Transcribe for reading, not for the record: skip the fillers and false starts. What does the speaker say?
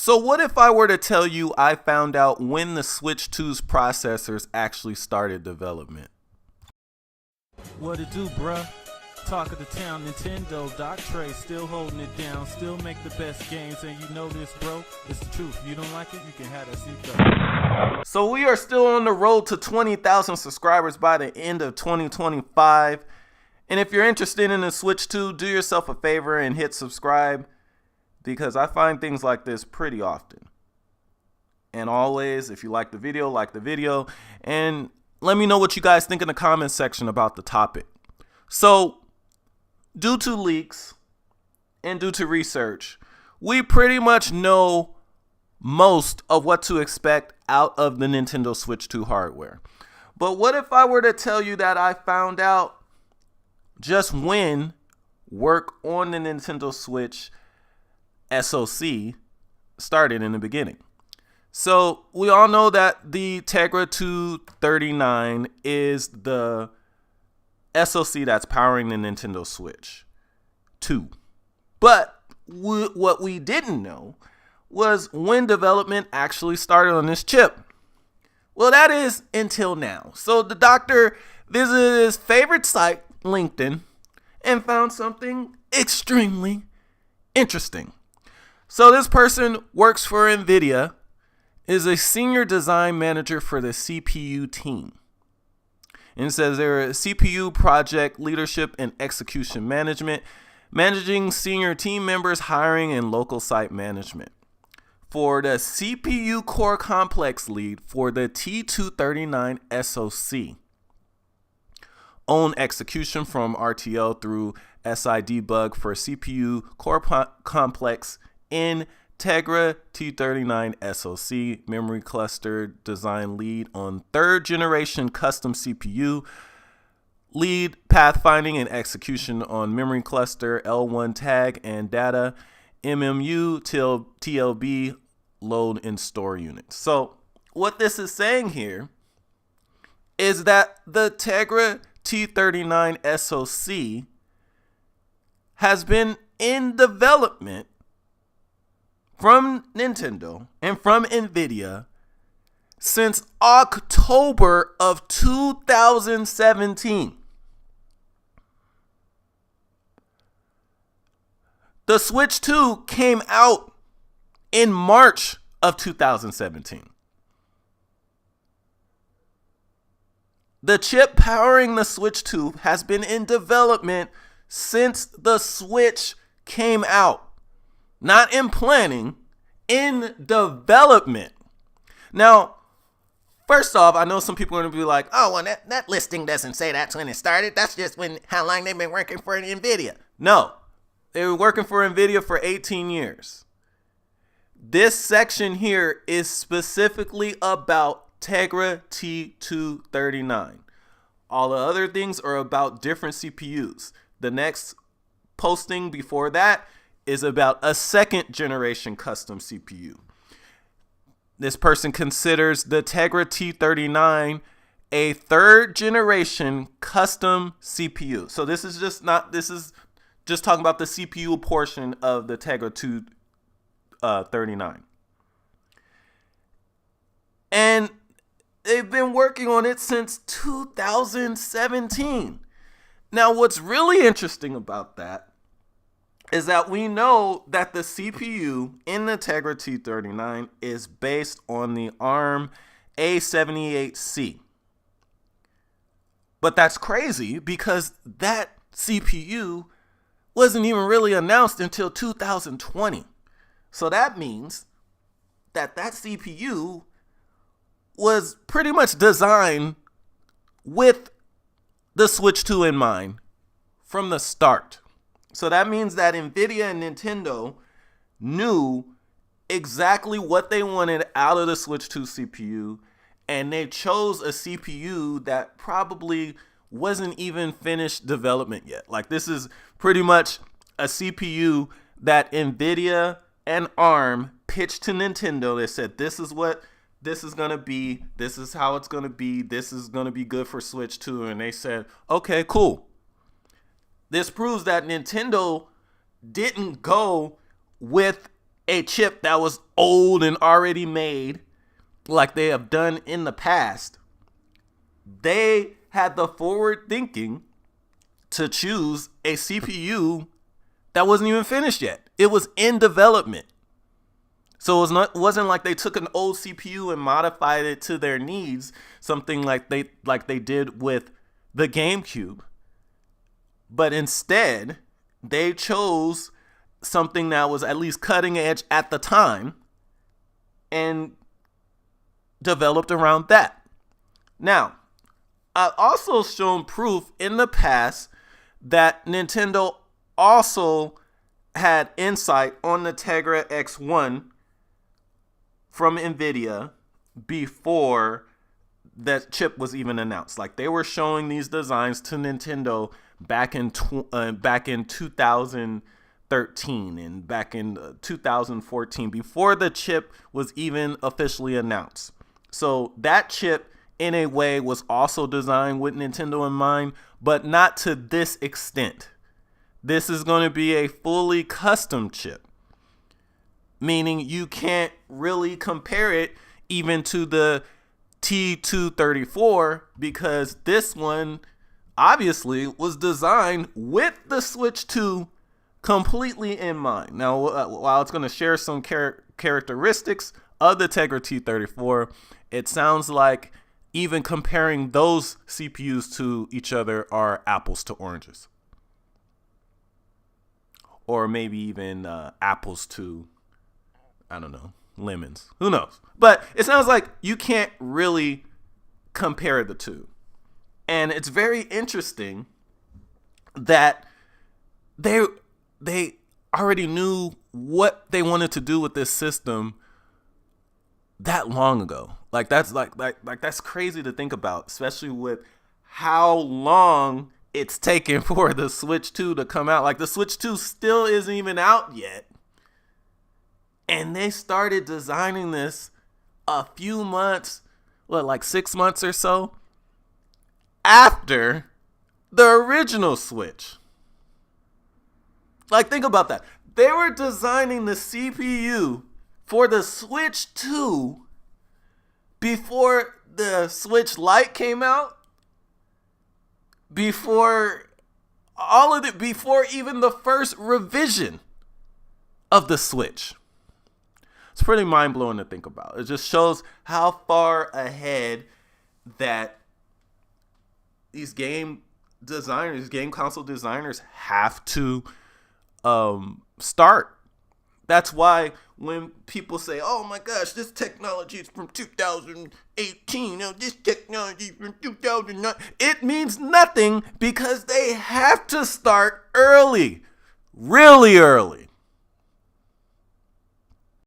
So what if I were to tell you I found out when the Switch 2's processors actually started development? What it do, bruh? Talk of the town, Nintendo, Doc Trey still holding it down, still make the best games, and you know this, bro. It's the truth. You don't like it, you can have that seatbelt. So we are still on the road to 20,000 subscribers by the end of 2025. And if you're interested in the Switch 2, do yourself a favor and hit subscribe, because I find things like this pretty often. And always, if you like the video, and let me know what you guys think in the comments section about the topic. So, due to leaks and due to research, we pretty much know most of what to expect out of the Nintendo Switch 2 hardware. But what if I were to tell you that I found out just when work on the Nintendo Switch SoC started in the beginning? So we all know that the Tegra 239 is the SoC that's powering the Nintendo Switch 2. But what we didn't know was when development actually started on this chip. Well, that is until now. So the doctor visited his favorite site, LinkedIn, and found something extremely interesting. So this person works for NVIDIA, is a senior design manager for the CPU team. And it says they're a CPU project leadership and execution management, managing senior team members, hiring, and local site management. For the CPU core complex lead for the T239 SoC. Own execution from RTL through SI debug for CPU core complex in Tegra T39 SoC, memory cluster design lead on 3rd generation custom CPU, lead pathfinding and execution on memory cluster L1 tag and data, MMU till TLB load and store units. So what this is saying here is that the Tegra T39 SoC has been in development from Nintendo and from NVIDIA since October of 2017. The Switch 2 came out in March of 2017. The chip powering the Switch 2 has been in development since the Switch came out. Not in planning, in development. Now, first off, I know some people are going to be like, oh, well, that listing doesn't say that's when it started. That's just how long they've been working for NVIDIA. No, they were working for NVIDIA for 18 years. This section here is specifically about Tegra T239. All the other things are about different CPUs. The next posting before that is about a 2nd generation custom CPU. This person considers the Tegra T39 a 3rd generation custom CPU. So this is just talking about the CPU portion of the Tegra 239. And they've been working on it since 2017. Now, what's really interesting about that is that we know that the CPU in the Tegra T39 is based on the ARM A78C. But that's crazy because that CPU wasn't even really announced until 2020. So that means that CPU was pretty much designed with the Switch 2 in mind from the start. So that means that NVIDIA and Nintendo knew exactly what they wanted out of the Switch 2 CPU, and they chose a CPU that probably wasn't even finished development yet. Like, this is pretty much a CPU that NVIDIA and ARM pitched to Nintendo. They said, this is what this is going to be. This is how it's going to be. This is going to be good for Switch 2. And they said, okay, cool. This proves that Nintendo didn't go with a chip that was old and already made like they have done in the past. They had the forward thinking to choose a CPU that wasn't even finished yet. It was in development. So it wasn't like they took an old CPU and modified it to their needs, something like they did with the GameCube. But instead, they chose something that was at least cutting edge at the time and developed around that. Now, I've also shown proof in the past that Nintendo also had insight on the Tegra X1 from NVIDIA before that chip was even announced. Like, they were showing these designs to Nintendo back in 2013 and back in 2014, before the chip was even officially announced. So that chip, in a way, was also designed with Nintendo in mind, but not to this extent. This is going to be a fully custom chip, meaning you can't really compare it even to the T234, because this one obviously was designed with the Switch 2 completely in mind. Now, while it's going to share some characteristics of the Tegra T34, it sounds like even comparing those CPUs to each other are apples to oranges. Or maybe even apples to, I don't know, lemons. Who knows? But it sounds like you can't really compare the two. And it's very interesting that they already knew what they wanted to do with this system that long ago. Like that's that's crazy to think about, especially with how long it's taken for the Switch 2 to come out. Like, the Switch 2 still isn't even out yet. And they started designing this a few months, like 6 months or so, after the original Switch. Like, think about that. They were designing the CPU for the Switch 2 before the Switch Lite came out, before all of it, before even the first revision of the Switch. It's pretty mind-blowing to think about. It just shows how far ahead that these game console designers have to start. That's why when people say, oh my gosh, this technology is from 2018, this technology is from 2009, it means nothing, because they have to start early, really early.